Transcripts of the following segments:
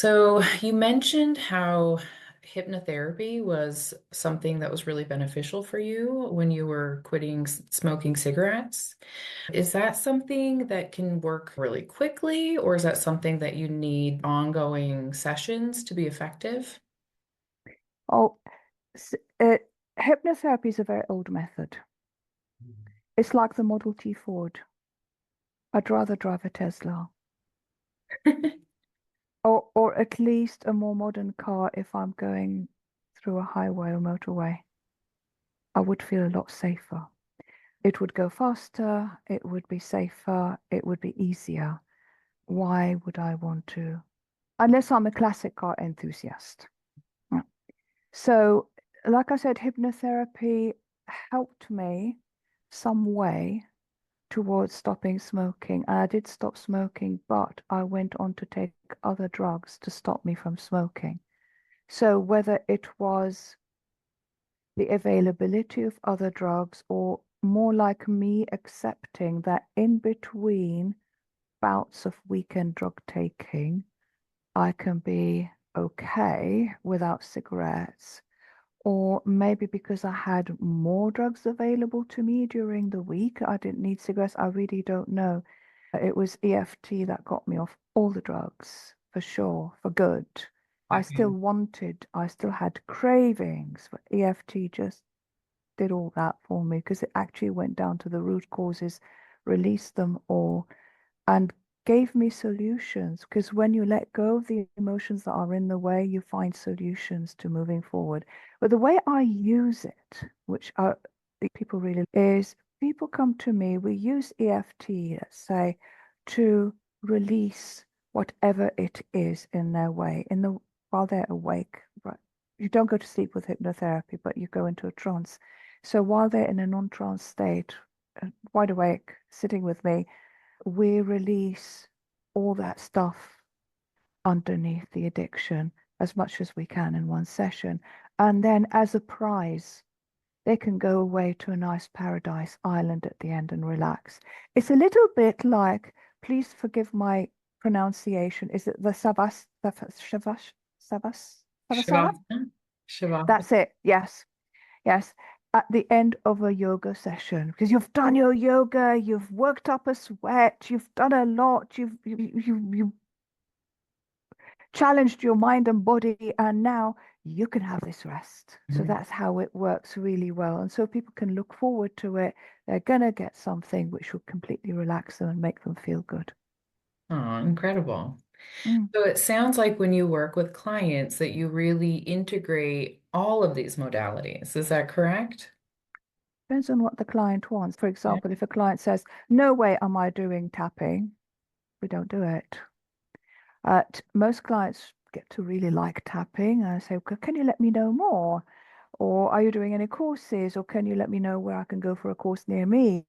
So you mentioned how hypnotherapy was something that was really beneficial for you when you were quitting smoking cigarettes. Is that something that can work really quickly, or is that something that you need ongoing sessions to be effective? Oh, s- uh, hypnotherapy is a very old method. It's like the Model T Ford. I'd rather drive a Tesla, or at least a more modern car if I'm going through a highway or motorway. I would feel a lot safer. It would go faster, it would be safer, it would be easier. Why would I want to? Unless I'm a classic car enthusiast. Yeah. So, like I said, hypnotherapy helped me some way towards stopping smoking. And I did stop smoking, but I went on to take other drugs to stop me from smoking. So whether it was the availability of other drugs or more like me accepting that in between bouts of weekend drug taking, I can be okay without cigarettes. Or maybe because I had more drugs available to me during the week, I didn't need cigarettes. I really don't know. It was EFT that got me off all the drugs, for sure, for good. Okay. I still had cravings, but EFT just did all that for me because it actually went down to the root causes, released them all, and gave me solutions. Because when you let go of the emotions that are in the way, you find solutions to moving forward. But the way I use it, which people really is, people come to me, we use EFT, let's say, to release whatever it is in their way, while they're awake. Right. You don't go to sleep with hypnotherapy, but you go into a trance. So while they're in a non-trance state, wide awake, sitting with me, we release all that stuff underneath the addiction as much as we can in one session. And then, as a prize, they can go away to a nice paradise island at the end and relax. It's a little bit like, please forgive my pronunciation, is it the Savasana? Shavasana? Shavasana. That's it. Yes. Yes, at the end of a yoga session, because you've done your yoga, you've worked up a sweat, you've done a lot, you challenged your mind and body, and now you can have this rest. So Mhm. that's how it works really well. And so people can look forward to it. They're gonna get something which will completely relax them and make them feel good. Oh, incredible. Mm. So it sounds like when you work with clients that you really integrate all of these modalities. Is that correct? Depends on what the client wants. For Yeah. example, if a client says, "No way am I doing tapping," we don't do it. Most clients get to really like tapping. I say, Can you let me know more? Or are you doing any courses? Or can you let me know where I can go for a course near me?"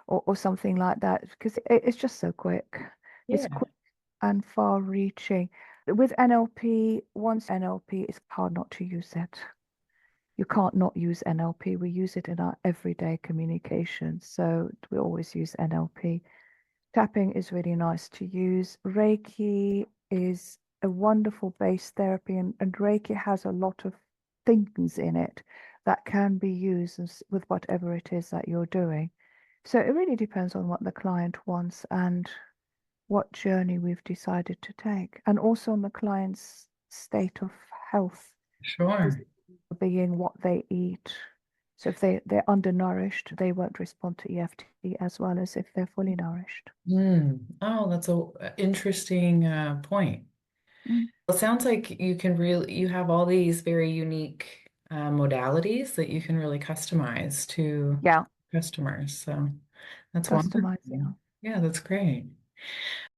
Or something like that, because it's just so quick. It's Yeah. quick and far reaching. With NLP, once NLP, it's hard not to use it. You can't not use NLP. We use it in our everyday communication. So we always use NLP. Tapping is really nice to use. Reiki is a wonderful base therapy, and Reiki has a lot of things in it that can be used with whatever it is that you're doing. So it really depends on what the client wants and what journey we've decided to take, and also on the client's state of health, Sure. being what they eat. So if they're undernourished, they won't respond to EFT as well as if they're fully nourished. Oh, that's a interesting point. Mm. It sounds like you have all these very unique modalities that you can really customize to Yeah, customers. So that's wonderful. customizing. Yeah, that's great.